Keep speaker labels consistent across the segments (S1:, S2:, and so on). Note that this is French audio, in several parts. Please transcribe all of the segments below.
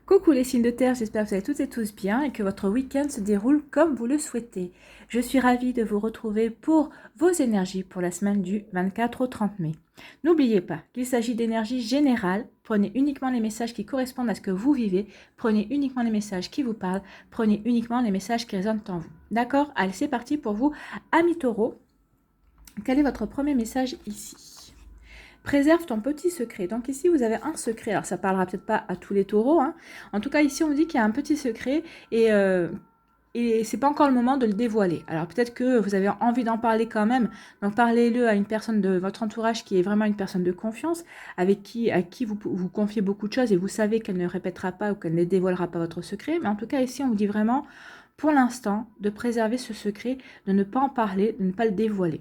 S1: Coucou les signes de terre, j'espère que vous allez toutes et tous bien et que votre week-end se déroule comme vous le souhaitez. Je suis ravie de vous retrouver pour vos énergies pour la semaine du 24 au 30 mai. N'oubliez pas qu'il s'agit d'énergie générale, prenez uniquement les messages qui correspondent à ce que vous vivez, prenez uniquement les messages qui vous parlent, prenez uniquement les messages qui résonnent en vous. D'accord? Allez, c'est parti pour vous, amis taureaux. Quel est votre premier message ici? Préserve ton petit secret. Donc ici, vous avez un secret. Alors, ça ne parlera peut-être pas à tous les taureaux. Hein. En tout cas, ici, on dit qu'il y a un petit secret et ce n'est pas encore le moment de le dévoiler. Alors, peut-être que vous avez envie d'en parler quand même. Donc, parlez-le à une personne de votre entourage qui est vraiment une personne de confiance, à qui vous confiez beaucoup de choses et vous savez qu'elle ne répétera pas ou qu'elle ne dévoilera pas votre secret. Mais en tout cas, ici, on vous dit vraiment, pour l'instant, de préserver ce secret, de ne pas en parler, de ne pas le dévoiler.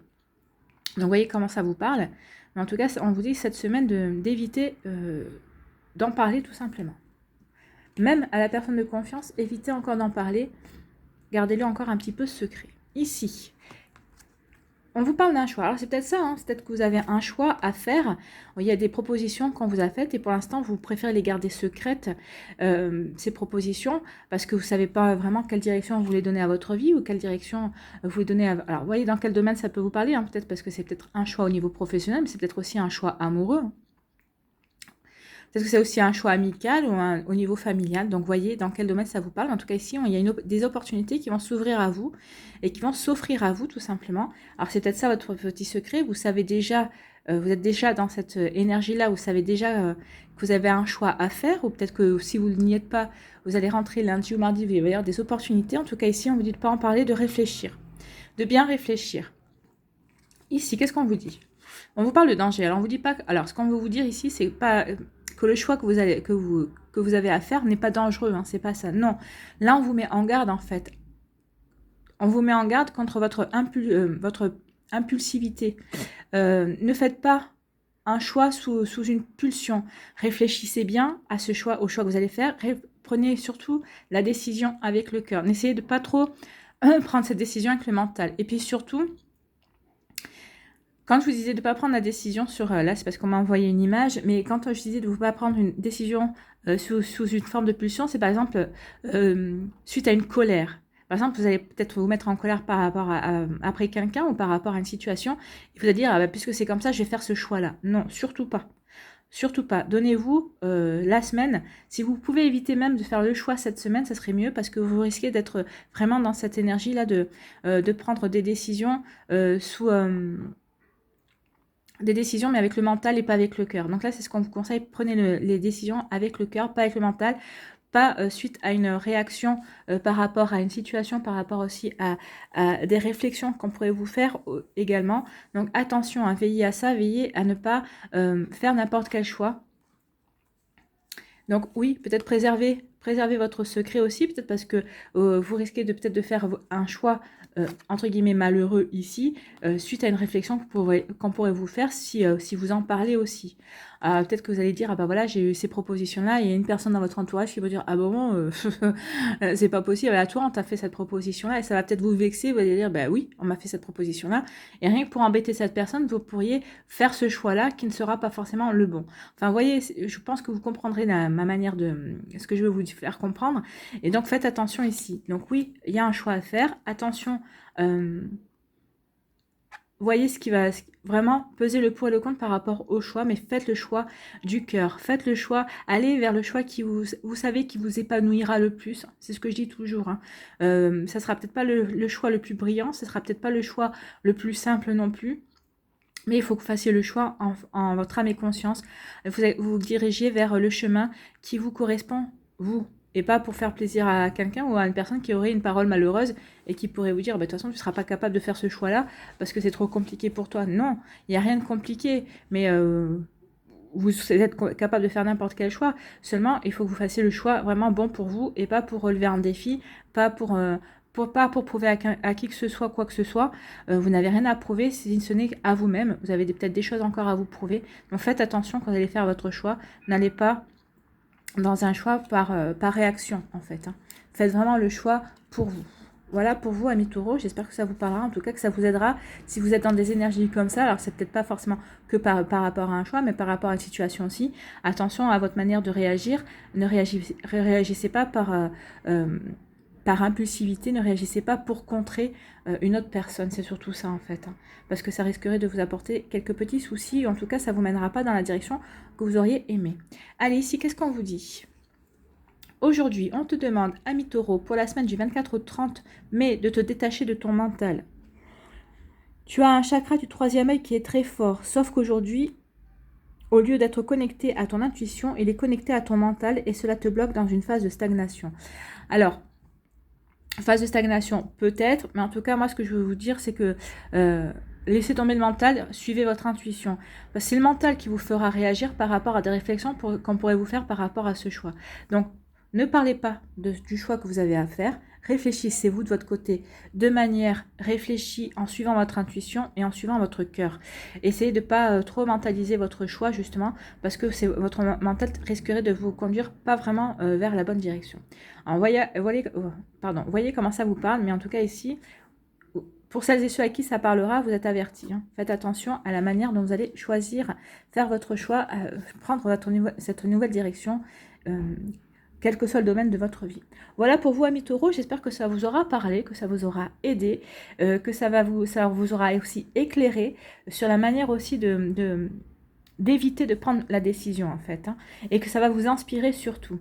S1: Donc, vous voyez comment ça vous parle. Mais en tout cas, on vous dit cette semaine d'éviter d'en parler tout simplement. Même à la personne de confiance, évitez encore d'en parler. Gardez-le encore un petit peu secret. Ici, on vous parle d'un choix. Alors, c'est peut-être ça, hein, c'est peut-être que vous avez un choix à faire. Il y a des propositions qu'on vous a faites et pour l'instant, vous préférez les garder secrètes, ces propositions, parce que vous ne savez pas vraiment quelle direction vous voulez donner à votre vie ou quelle direction vous voulez donner à... Alors, vous voyez dans quel domaine ça peut vous parler, hein, peut-être parce que c'est peut-être un choix au niveau professionnel, mais c'est peut-être aussi un choix amoureux. Peut-être que c'est aussi un choix amical ou au niveau familial. Donc, voyez dans quel domaine ça vous parle. En tout cas, ici, il y a des opportunités qui vont s'ouvrir à vous et qui vont s'offrir à vous, tout simplement. Alors, c'est peut-être ça votre petit secret. Vous savez déjà, vous êtes déjà dans cette énergie-là. Vous savez déjà que vous avez un choix à faire. Ou peut-être que si vous n'y êtes pas, vous allez rentrer lundi ou mardi, il va y avoir des opportunités. En tout cas, ici, on ne vous dit de pas en parler, de réfléchir. De bien réfléchir. Ici, qu'est-ce qu'on vous dit? On vous parle de danger. Alors, on vous dit pas... Alors, ce qu'on veut vous dire ici, c'est pas... que le choix que vous avez à faire n'est pas dangereux, hein, c'est pas ça. Non, là on vous met en garde en fait. On vous met en garde contre votre impulsivité. Ne faites pas un choix sous une pulsion. Réfléchissez bien à au choix que vous allez faire. Prenez surtout la décision avec le cœur. N'essayez de pas trop prendre cette décision avec le mental. Et puis surtout, quand je vous disais de ne pas prendre la décision sur... là, c'est parce qu'on m'a envoyé une image, mais quand je disais de ne pas prendre une décision sous une forme de pulsion, c'est par exemple suite à une colère. Par exemple, vous allez peut-être vous mettre en colère par rapport après quelqu'un ou par rapport à une situation. Et vous allez dire, ah bah, puisque c'est comme ça, je vais faire ce choix-là. Non, surtout pas. Surtout pas. Donnez-vous la semaine. Si vous pouvez éviter même de faire le choix cette semaine, ça serait mieux parce que vous risquez d'être vraiment dans cette énergie-là de prendre des décisions sous... des décisions mais avec le mental et pas avec le cœur. Donc là, c'est ce qu'on vous conseille, prenez les décisions avec le cœur, pas avec le mental, pas suite à une réaction par rapport à une situation, par rapport aussi à des réflexions qu'on pourrait vous faire également. Donc attention, veillez à ça, veillez à ne pas faire n'importe quel choix. Donc oui, peut-être préserver votre secret aussi, peut-être parce que vous risquez peut-être de faire un choix entre guillemets malheureux ici, suite à une réflexion qu'on pourrait vous faire si vous en parlez aussi. Peut-être que vous allez dire, ah bah voilà, j'ai eu ces propositions-là, et il y a une personne dans votre entourage qui va dire, ah bon, c'est pas possible, à toi on t'a fait cette proposition-là, et ça va peut-être vous vexer, vous allez dire, bah oui, on m'a fait cette proposition-là, et rien que pour embêter cette personne, vous pourriez faire ce choix-là qui ne sera pas forcément le bon. Enfin, vous voyez, je pense que vous comprendrez ma manière de... ce que je veux vous faire comprendre, et donc faites attention ici. Donc oui, il y a un choix à faire, attention, voyez ce qui va vraiment peser le pour et le contre par rapport au choix, mais faites le choix du cœur. Faites le choix, allez vers le choix qui vous savez qui vous épanouira le plus. C'est ce que je dis toujours. Hein. Ça sera peut-être pas le choix le plus brillant, ça sera peut-être pas le choix le plus simple non plus. Mais il faut que vous fassiez le choix en votre âme et conscience. Vous dirigiez vers le chemin qui vous correspond, vous. Et pas pour faire plaisir à quelqu'un ou à une personne qui aurait une parole malheureuse et qui pourrait vous dire, bah, de toute façon, tu ne seras pas capable de faire ce choix-là parce que c'est trop compliqué pour toi. Non, il n'y a rien de compliqué. Mais vous êtes capable de faire n'importe quel choix. Seulement, il faut que vous fassiez le choix vraiment bon pour vous et pas pour relever un défi, pas pour prouver à qui que ce soit, quoi que ce soit. Vous n'avez rien à prouver si ce n'est à vous-même. Vous avez peut-être des choses encore à vous prouver. Donc faites attention quand vous allez faire votre choix. N'allez pas dans un choix par réaction, en fait. Hein. Faites vraiment le choix pour vous. Voilà pour vous, amis taureaux, j'espère que ça vous parlera, en tout cas que ça vous aidera si vous êtes dans des énergies comme ça. Alors c'est peut-être pas forcément que par rapport à un choix, mais par rapport à une situation aussi. Attention à votre manière de réagir, ne réagissez pas par impulsivité, ne réagissez pas pour contrer une autre personne, c'est surtout ça en fait. Hein, parce que ça risquerait de vous apporter quelques petits soucis, en tout cas ça ne vous mènera pas dans la direction que vous auriez aimé. Allez, ici, qu'est-ce qu'on vous dit ? Aujourd'hui, on te demande, ami taureau, pour la semaine du 24 au 30 mai, de te détacher de ton mental. Tu as un chakra du troisième œil qui est très fort, sauf qu'aujourd'hui, au lieu d'être connecté à ton intuition, il est connecté à ton mental et cela te bloque dans une phase de stagnation. Alors, phase de stagnation peut-être, mais en tout cas, moi, ce que je veux vous dire, c'est que laissez tomber le mental, suivez votre intuition. Parce que c'est le mental qui vous fera réagir par rapport à des réflexions qu'on pourrait vous faire par rapport à ce choix. Donc, ne parlez pas du choix que vous avez à faire. Réfléchissez-vous de votre côté de manière réfléchie en suivant votre intuition et en suivant votre cœur. Essayez de ne pas trop mentaliser votre choix justement parce que votre mental risquerait de vous conduire pas vraiment vers la bonne direction. Alors, voyez comment ça vous parle, mais en tout cas ici, pour celles et ceux à qui ça parlera, vous êtes avertis. Hein. Faites attention à la manière dont vous allez choisir, faire votre choix, prendre cette nouvelle direction, quel que soit le domaine de votre vie. Voilà pour vous, amis taureaux, j'espère que ça vous aura parlé, que ça vous aura aidé, que ça vous aura aussi éclairé sur la manière aussi d'éviter de prendre la décision en fait, hein, et que ça va vous inspirer surtout.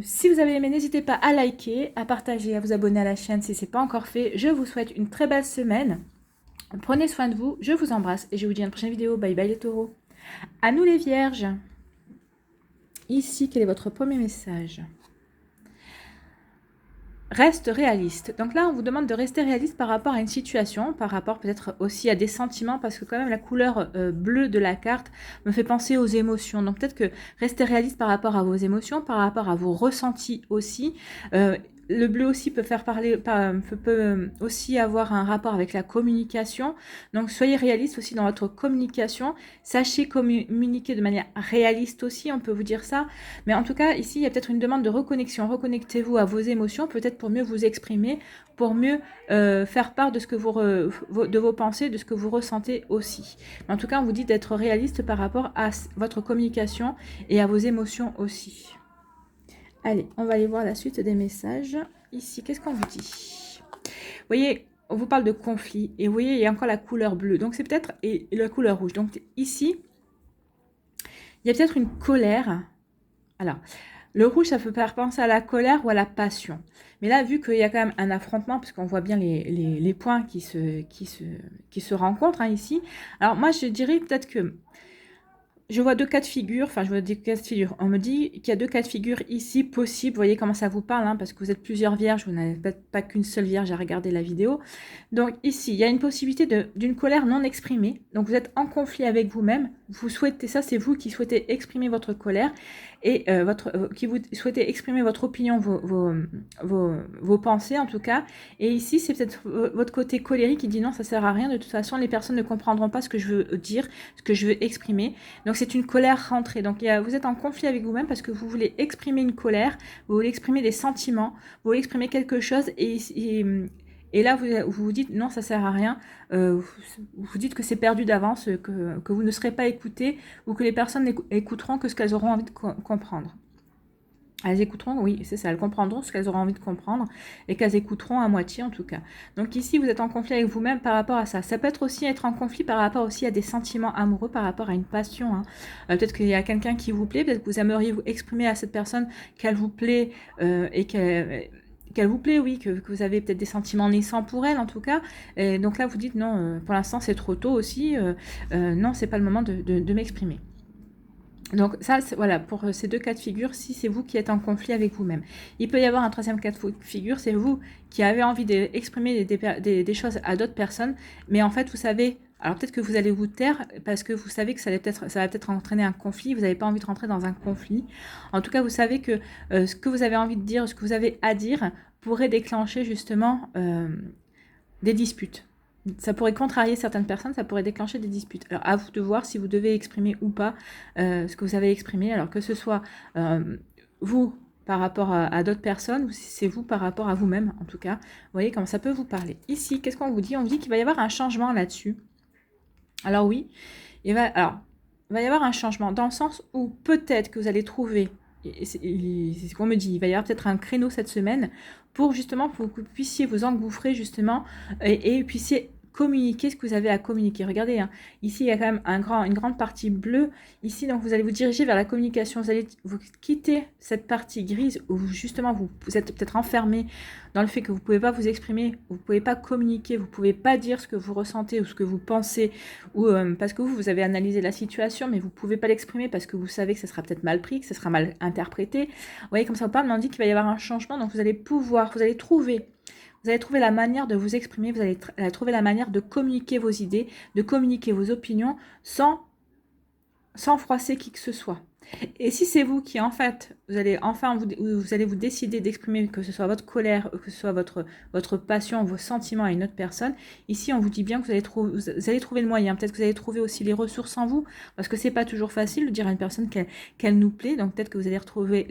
S1: Si vous avez aimé, n'hésitez pas à liker, à partager, à vous abonner à la chaîne si ce n'est pas encore fait. Je vous souhaite une très belle semaine. Prenez soin de vous, je vous embrasse et je vous dis à une prochaine vidéo. Bye bye les taureaux. À nous les vierges. Ici, quel est votre premier message ? Reste réaliste. Donc là, on vous demande de rester réaliste par rapport à une situation, par rapport peut-être aussi à des sentiments, parce que quand même la couleur bleue de la carte me fait penser aux émotions. Donc peut-être que rester réaliste par rapport à vos émotions, par rapport à vos ressentis aussi. Le bleu aussi peut peut aussi avoir un rapport avec la communication. Donc soyez réaliste aussi dans votre communication. Sachez communiquer de manière réaliste aussi, on peut vous dire ça. Mais en tout cas, ici, il y a peut-être une demande de reconnexion. Reconnectez-vous à vos émotions, peut-être pour mieux vous exprimer, pour mieux faire part de ce que de vos pensées, de ce que vous ressentez aussi. Mais en tout cas, on vous dit d'être réaliste par rapport à votre communication et à vos émotions aussi. Allez, on va aller voir la suite des messages. Ici, qu'est-ce qu'on vous dit ? Vous voyez, on vous parle de conflit. Et vous voyez, il y a encore la couleur bleue. Donc, c'est peut-être... Et la couleur rouge. Donc, ici, il y a peut-être une colère. Alors, le rouge, ça peut faire penser à la colère ou à la passion. Mais là, vu qu'il y a quand même un affrontement, parce qu'on voit bien les points qui se rencontrent hein, ici. Alors, moi, je dirais peut-être que... Je vois deux cas de figure, enfin je vois des cas de figure. On me dit qu'il y a deux cas de figure ici possibles. Vous voyez comment ça vous parle, hein, parce que vous êtes plusieurs vierges, vous n'avez pas qu'une seule vierge à regarder la vidéo. Donc ici, il y a une possibilité d'une colère non exprimée. Donc vous êtes en conflit avec vous-même. Vous souhaitez, ça c'est vous qui souhaitez exprimer votre colère et qui vous souhaitez exprimer votre opinion, vos pensées en tout cas. Et ici, c'est peut-être votre côté colérique qui dit non, ça sert à rien. De toute façon, les personnes ne comprendront pas ce que je veux dire, ce que je veux exprimer. Donc c'est une colère rentrée. Donc vous êtes en conflit avec vous-même parce que vous voulez exprimer une colère, vous voulez exprimer des sentiments, vous voulez exprimer quelque chose et là vous vous dites non, ça sert à rien. Vous dites que c'est perdu d'avance, que vous ne serez pas écouté ou que les personnes écouteront que ce qu'elles auront envie de comprendre. Elles écouteront, oui, c'est ça, elles comprendront ce qu'elles auront envie de comprendre et qu'elles écouteront à moitié en tout cas. Donc ici, vous êtes en conflit avec vous-même par rapport à ça. Ça peut être aussi être en conflit par rapport aussi à des sentiments amoureux, par rapport à une passion. Hein. Peut-être qu'il y a quelqu'un qui vous plaît, peut-être que vous aimeriez vous exprimer à cette personne qu'elle vous plaît et qu'elle vous plaît, oui, que vous avez peut-être des sentiments naissants pour elle en tout cas. Et donc là, vous dites non, pour l'instant c'est trop tôt aussi, non, c'est pas le moment de m'exprimer. Donc ça, voilà, pour ces deux cas de figure, si c'est vous qui êtes en conflit avec vous-même. Il peut y avoir un troisième cas de figure, c'est vous qui avez envie d'exprimer des choses à d'autres personnes, mais en fait, vous savez, alors peut-être que vous allez vous taire parce que vous savez que ça va peut-être entraîner un conflit, vous n'avez pas envie de rentrer dans un conflit. En tout cas, vous savez que ce que vous avez envie de dire, ce que vous avez à dire, pourrait déclencher justement des disputes. Ça pourrait contrarier certaines personnes, ça pourrait déclencher des disputes. Alors, à vous de voir si vous devez exprimer ou pas ce que vous avez exprimé. Alors, que ce soit vous par rapport à d'autres personnes, ou si c'est vous par rapport à vous-même, en tout cas. Vous voyez comment ça peut vous parler. Ici, qu'est-ce qu'on vous dit? On vous dit qu'il va y avoir un changement là-dessus. Alors oui, il va y avoir un changement dans le sens où peut-être que vous allez trouver, et c'est ce qu'on me dit, il va y avoir peut-être un créneau cette semaine pour justement que vous puissiez vous engouffrer justement et puissiez communiquer ce que vous avez à communiquer. Regardez, hein, ici il y a quand même une grande partie bleue. Ici, donc vous allez vous diriger vers la communication. Vous allez vous quitter cette partie grise où justement vous êtes peut-être enfermé dans le fait que vous ne pouvez pas vous exprimer, vous ne pouvez pas communiquer, vous ne pouvez pas dire ce que vous ressentez ou ce que vous pensez, ou parce que vous avez analysé la situation, mais vous ne pouvez pas l'exprimer parce que vous savez que ça sera peut-être mal pris, que ça sera mal interprété. Vous voyez, comme ça on parle, mais on dit qu'il va y avoir un changement, donc vous allez trouver la manière de vous exprimer, vous allez trouver la manière de communiquer vos idées, de communiquer vos opinions sans froisser qui que ce soit. Et si c'est vous qui, en fait, vous allez vous décider d'exprimer, que ce soit votre colère, que ce soit votre passion, vos sentiments à une autre personne, ici, on vous dit bien que vous allez trouver le moyen. Peut-être que vous allez trouver aussi les ressources en vous, parce que c'est pas toujours facile de dire à une personne qu'elle nous plaît. Donc, peut-être que vous allez trouver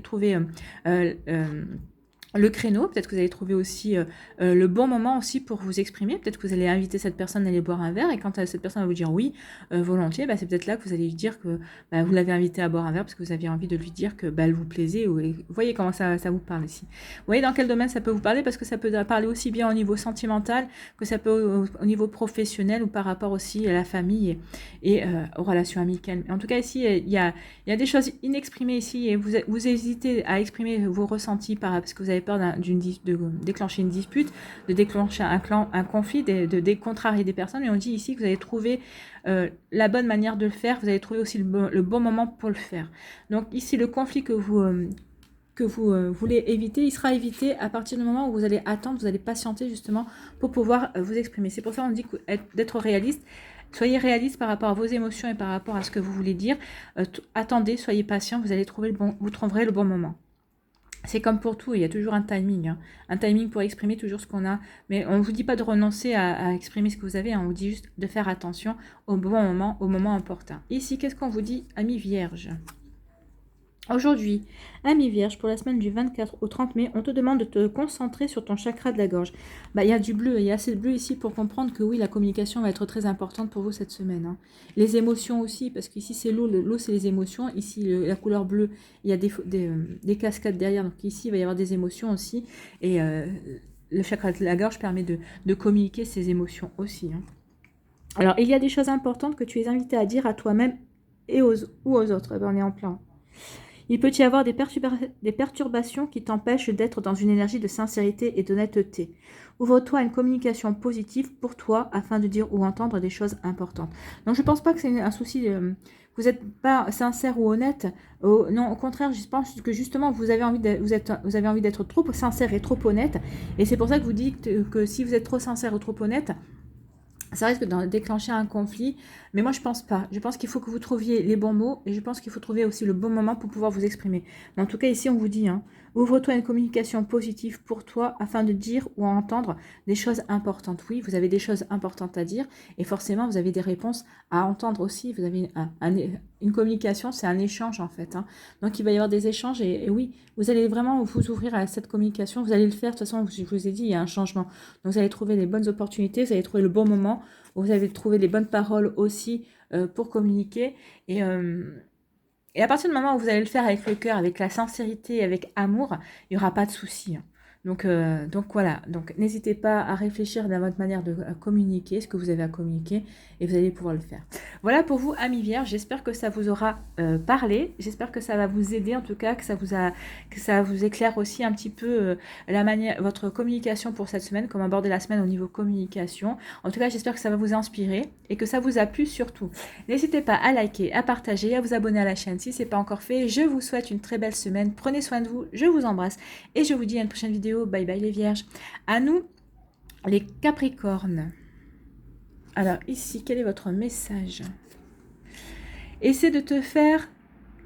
S1: le créneau, peut-être que vous allez trouver aussi le bon moment aussi pour vous exprimer, peut-être que vous allez inviter cette personne à aller boire un verre, et quand cette personne va vous dire oui, volontiers, c'est peut-être là que vous allez lui dire que vous l'avez invité à boire un verre parce que vous aviez envie de lui dire que elle vous plaisait, vous voyez comment ça vous parle ici. Vous voyez dans quel domaine ça peut vous parler, parce que ça peut parler aussi bien au niveau sentimental que ça peut au niveau professionnel, ou par rapport aussi à la famille et aux relations amicales. En tout cas ici, il y a des choses inexprimées ici, et vous hésitez à exprimer vos ressentis parce que vous avez peur de déclencher une dispute, de déclencher un conflit, de contrarier des personnes. Et on dit ici que vous allez trouver la bonne manière de le faire, vous allez trouver aussi le bon moment pour le faire. Donc ici, le conflit que vous voulez éviter, il sera évité à partir du moment où vous allez attendre, vous allez patienter justement pour pouvoir vous exprimer. C'est pour ça qu'on dit d'être réaliste. Soyez réaliste par rapport à vos émotions et par rapport à ce que vous voulez dire. Attendez, soyez patient, vous trouverez le bon moment. C'est comme pour tout, il y a toujours un timing. Hein. Un timing pour exprimer toujours ce qu'on a. Mais on ne vous dit pas de renoncer à exprimer ce que vous avez. Hein. On vous dit juste de faire attention au bon moment, au moment opportun. Ici, qu'est-ce qu'on vous dit, amis vierges? Aujourd'hui, ami Vierge, pour la semaine du 24 au 30 mai, on te demande de te concentrer sur ton chakra de la gorge. Il y a du bleu, il y a assez de bleu ici pour comprendre que oui, la communication va être très importante pour vous cette semaine. Hein. Les émotions aussi, parce qu'ici c'est l'eau, l'eau c'est les émotions. Ici, la couleur bleue, il y a des cascades derrière, donc ici il va y avoir des émotions aussi. Et le chakra de la gorge permet de communiquer ces émotions aussi. Hein. Alors, il y a des choses importantes que tu es invité à dire à toi-même et aux autres. On est en plein. Il peut y avoir des perturbations qui t'empêchent d'être dans une énergie de sincérité et d'honnêteté. Ouvre-toi à une communication positive pour toi afin de dire ou entendre des choses importantes. Donc je ne pense pas que c'est un souci que vous n'êtes pas sincère ou honnête. Non, au contraire, je pense que justement vous avez envie d'être trop sincère et trop honnête. Et c'est pour ça que vous dites que si vous êtes trop sincère ou trop honnête, ça risque de déclencher un conflit, mais moi je pense pas. Je pense qu'il faut que vous trouviez les bons mots, et je pense qu'il faut trouver aussi le bon moment pour pouvoir vous exprimer. Mais en tout cas ici on vous dit, ouvre-toi à une communication positive pour toi afin de dire ou entendre des choses importantes. Oui, vous avez des choses importantes à dire, et forcément vous avez des réponses à entendre aussi. Vous avez une communication, c'est un échange en fait. Hein. Donc il va y avoir des échanges, et oui, vous allez vraiment vous ouvrir à cette communication. Vous allez le faire, de toute façon je vous ai dit, il y a un changement. Donc vous allez trouver les bonnes opportunités, vous allez trouver le bon moment. Vous avez trouvé les bonnes paroles aussi pour communiquer. Et à partir du moment où vous allez le faire avec le cœur, avec la sincérité, avec amour, il n'y aura pas de souci. Hein. Donc voilà, donc n'hésitez pas à réfléchir à votre manière de communiquer, ce que vous avez à communiquer, et vous allez pouvoir le faire. Voilà pour vous, amis vierges, j'espère que ça vous aura parlé, j'espère que ça va vous aider, en tout cas, que ça vous éclaire aussi un petit peu votre communication pour cette semaine, comment aborder la semaine au niveau communication. En tout cas, j'espère que ça va vous inspirer, et que ça vous a plu surtout. N'hésitez pas à liker, à partager, à vous abonner à la chaîne si ce n'est pas encore fait. Je vous souhaite une très belle semaine, prenez soin de vous, je vous embrasse, et je vous dis à une prochaine vidéo. Bye bye les vierges. À nous, les capricornes. Alors ici, quel est votre message? Essaie de te faire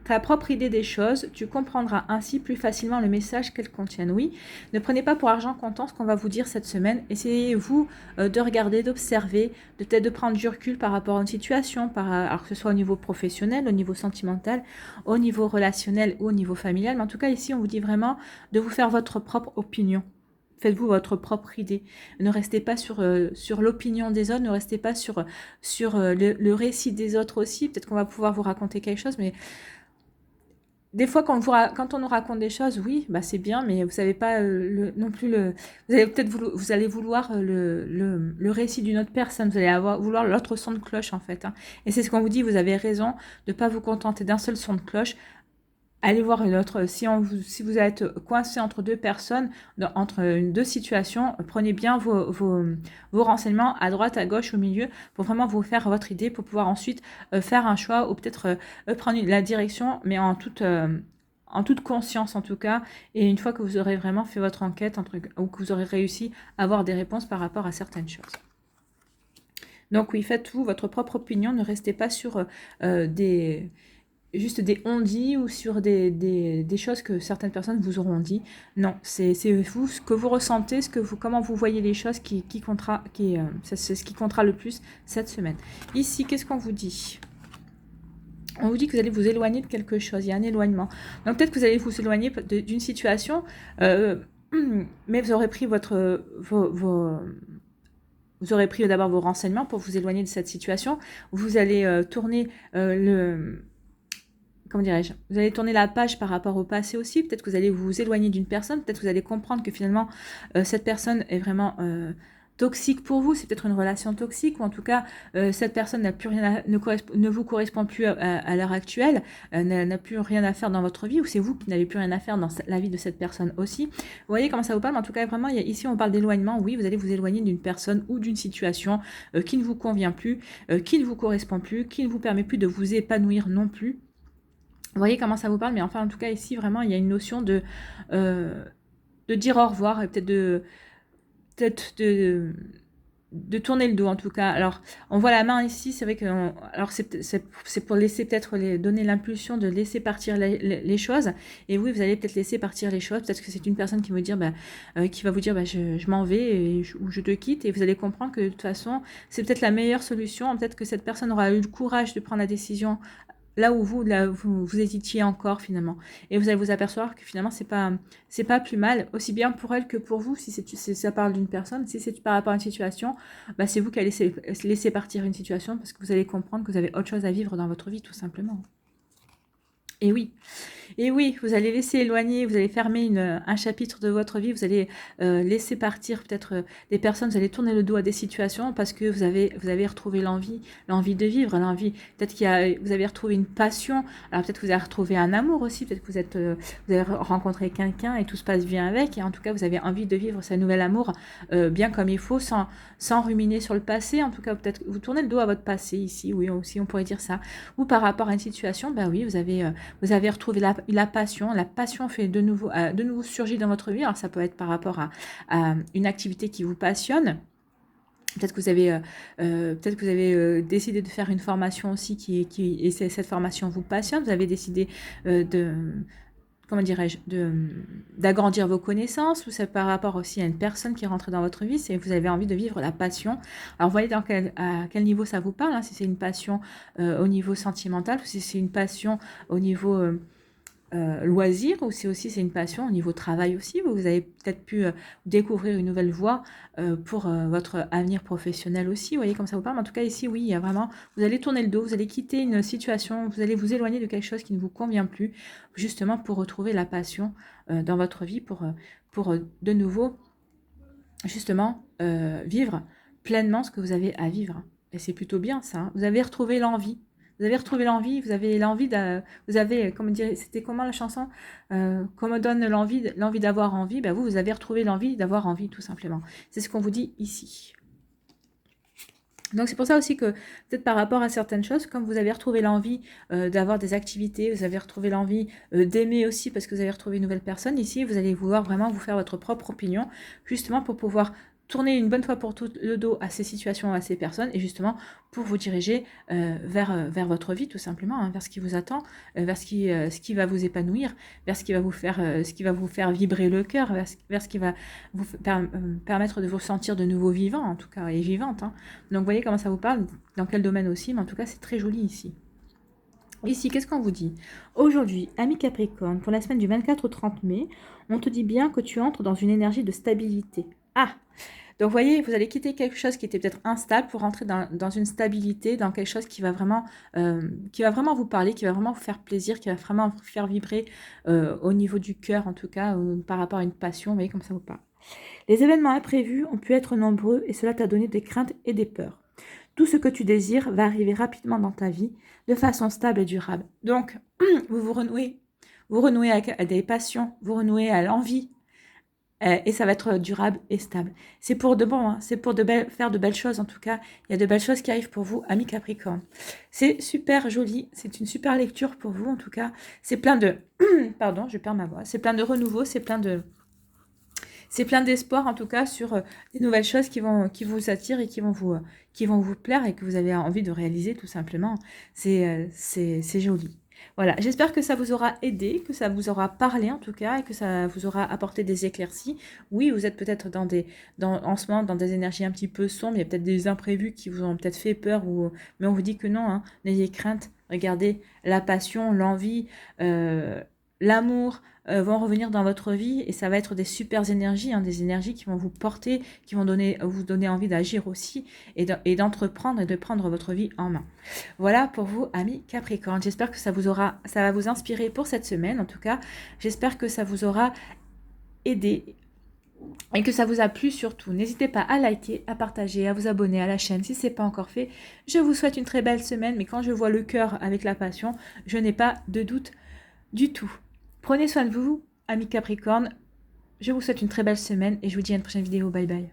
S1: ta propre idée des choses, tu comprendras ainsi plus facilement le message qu'elles contiennent. Oui, ne prenez pas pour argent comptant ce qu'on va vous dire cette semaine. Essayez-vous de regarder, d'observer, peut-être de prendre du recul par rapport à une situation, alors que ce soit au niveau professionnel, au niveau sentimental, au niveau relationnel ou au niveau familial. Mais en tout cas, ici, on vous dit vraiment de vous faire votre propre opinion. Faites-vous votre propre idée. Ne restez pas sur l'opinion des autres, ne restez pas sur le récit des autres aussi. Peut-être qu'on va pouvoir vous raconter quelque chose, mais des fois, quand on nous raconte des choses, oui, bah c'est bien, mais vous savez pas non plus vous allez vouloir le récit d'une autre personne, vous allez vouloir l'autre son de cloche en fait. Hein. Et c'est ce qu'on vous dit, vous avez raison de ne pas vous contenter d'un seul son de cloche. Allez voir une autre. Si vous êtes coincé entre deux personnes, entre deux situations, prenez bien vos renseignements à droite, à gauche, au milieu, pour vraiment vous faire votre idée, pour pouvoir ensuite faire un choix ou peut-être prendre la direction, mais en toute conscience en tout cas. Et une fois que vous aurez vraiment fait votre enquête, ou que vous aurez réussi à avoir des réponses par rapport à certaines choses. Donc oui, faites-vous votre propre opinion, ne restez pas sur juste des on-dit ou sur des choses que certaines personnes vous auront dit. Non, c'est vous, ce que vous ressentez, comment vous voyez les choses c'est ce qui comptera le plus cette semaine. Ici, qu'est-ce qu'on vous dit ? On vous dit que vous allez vous éloigner de quelque chose, il y a un éloignement. Donc peut-être que vous allez vous éloigner d'une situation, mais vous aurez pris vous aurez pris d'abord vos renseignements pour vous éloigner de cette situation. Vous allez tourner comment dirais-je, vous allez tourner la page par rapport au passé aussi, peut-être que vous allez vous éloigner d'une personne, peut-être que vous allez comprendre que finalement cette personne est vraiment toxique pour vous, c'est peut-être une relation toxique, ou en tout cas cette personne n'a plus rien ne vous correspond plus à l'heure actuelle, n'a plus rien à faire dans votre vie, ou c'est vous qui n'avez plus rien à faire dans la vie de cette personne aussi. Vous voyez comment ça vous parle, mais en tout cas vraiment ici on parle d'éloignement. Oui, vous allez vous éloigner d'une personne ou d'une situation qui ne vous convient plus, qui ne vous correspond plus, qui ne vous permet plus de vous épanouir non plus. Vous voyez comment ça vous parle, mais enfin en tout cas ici vraiment il y a une notion de dire au revoir et peut-être de tourner le dos en tout cas. Alors on voit la main ici, c'est vrai que alors c'est pour laisser peut-être donner l'impulsion de laisser partir les choses. Et oui, vous allez peut-être laisser partir les choses. Peut-être que c'est une personne qui va vous dire je m'en vais ou je te quitte, et vous allez comprendre que de toute façon c'est peut-être la meilleure solution. Peut-être que cette personne aura eu le courage de prendre la décision là où vous hésitiez encore finalement. Et vous allez vous apercevoir que finalement, c'est pas plus mal, aussi bien pour elle que pour vous, si ça parle d'une personne, si c'est par rapport à une situation, bah, c'est vous qui allez laisser partir une situation parce que vous allez comprendre que vous avez autre chose à vivre dans votre vie, tout simplement. Et oui, vous allez laisser éloigner, vous allez fermer un chapitre de votre vie, vous allez laisser partir peut-être des personnes, vous allez tourner le dos à des situations parce que vous avez retrouvé l'envie de vivre, peut-être vous avez retrouvé une passion, alors peut-être que vous avez retrouvé un amour aussi, peut-être que vous avez rencontré quelqu'un et tout se passe bien avec, et en tout cas vous avez envie de vivre ce nouvel amour bien comme il faut, sans ruminer sur le passé. En tout cas peut-être vous tournez le dos à votre passé ici, oui aussi on pourrait dire ça, ou par rapport à une situation, ben oui, vous avez retrouvé la passion fait de nouveau surgir dans votre vie. Alors ça peut être par rapport à une activité qui vous passionne. Peut-être que vous avez décidé de faire une formation aussi et cette formation vous passionne. Vous avez décidé d'agrandir vos connaissances, ou c'est par rapport aussi à une personne qui est rentrée dans votre vie, c'est vous avez envie de vivre la passion. Alors, vous voyez à quel niveau ça vous parle, hein, si c'est une passion au niveau sentimental, ou si c'est une passion au niveau loisir, ou si aussi c'est une passion au niveau travail aussi. Vous avez peut-être pu découvrir une nouvelle voie pour votre avenir professionnel aussi. Vous voyez comme ça vous parle. Mais en tout cas ici, oui, il y a vraiment, vous allez tourner le dos, vous allez quitter une situation, vous allez vous éloigner de quelque chose qui ne vous convient plus, justement pour retrouver la passion dans votre vie, pour de nouveau, justement, vivre pleinement ce que vous avez à vivre. Et c'est plutôt bien ça, hein. Vous avez retrouvé l'envie. Vous avez retrouvé l'envie, comment dire, c'était comment la chanson qu'on me donne l'envie d'avoir envie, ben vous avez retrouvé l'envie d'avoir envie, tout simplement. C'est ce qu'on vous dit ici. Donc c'est pour ça aussi que peut-être par rapport à certaines choses, comme vous avez retrouvé l'envie d'avoir des activités, vous avez retrouvé l'envie d'aimer aussi parce que vous avez retrouvé une nouvelle personne, ici vous allez vouloir vraiment vous faire votre propre opinion, justement pour pouvoir tourner une bonne fois pour toutes le dos à ces situations, à ces personnes, et justement pour vous diriger vers votre vie tout simplement, hein, vers ce qui vous attend, vers ce qui va vous épanouir, vers ce qui va vous faire vibrer le cœur, vers ce qui va vous permettre de vous sentir de nouveau vivant, en tout cas, et vivante. Hein. Donc vous voyez comment ça vous parle, dans quel domaine aussi, mais en tout cas c'est très joli ici. Ici, qu'est-ce qu'on vous dit? Aujourd'hui, ami Capricorne, pour la semaine du 24 au 30 mai, on te dit bien que tu entres dans une énergie de stabilité. Ah! Donc, vous voyez, vous allez quitter quelque chose qui était peut-être instable pour rentrer dans une stabilité, dans quelque chose qui va vraiment vous parler, qui va vraiment vous faire plaisir, qui va vraiment vous faire vibrer au niveau du cœur, en tout cas, par rapport à une passion. Vous voyez comme ça vous parle. Les événements imprévus ont pu être nombreux et cela t'a donné des craintes et des peurs. Tout ce que tu désires va arriver rapidement dans ta vie, de façon stable et durable. Donc, vous renouez à des passions, vous renouez à l'envie, et ça va être durable et stable. C'est pour de bon, hein, c'est pour faire de belles choses en tout cas. Il y a de belles choses qui arrivent pour vous, amis Capricorne. C'est super joli, c'est une super lecture pour vous en tout cas. C'est plein de... Pardon, je perds ma voix. C'est plein de renouveau, c'est plein d'espoir en tout cas sur des nouvelles choses qui vous attirent et qui vont vous plaire et que vous avez envie de réaliser tout simplement. C'est joli. Voilà, j'espère que ça vous aura aidé, que ça vous aura parlé en tout cas et que ça vous aura apporté des éclaircies. Oui, vous êtes peut-être en ce moment dans des énergies un petit peu sombres, il y a peut-être des imprévus qui vous ont peut-être fait peur, mais on vous dit que non, hein, n'ayez crainte. Regardez, la passion, l'envie, l'amour vont revenir dans votre vie et ça va être des super énergies, hein, des énergies qui vont vous porter, qui vont vous donner envie d'agir aussi et d'entreprendre et de prendre votre vie en main. Voilà pour vous, amis Capricorne. J'espère que ça va vous inspirer pour cette semaine. En tout cas, j'espère que ça vous aura aidé et que ça vous a plu surtout. N'hésitez pas à liker, à partager, à vous abonner à la chaîne si ce n'est pas encore fait. Je vous souhaite une très belle semaine, mais quand je vois le cœur avec la passion, je n'ai pas de doute du tout. Prenez soin de vous, amis Capricorne. Je vous souhaite une très belle semaine et je vous dis à une prochaine vidéo. Bye bye.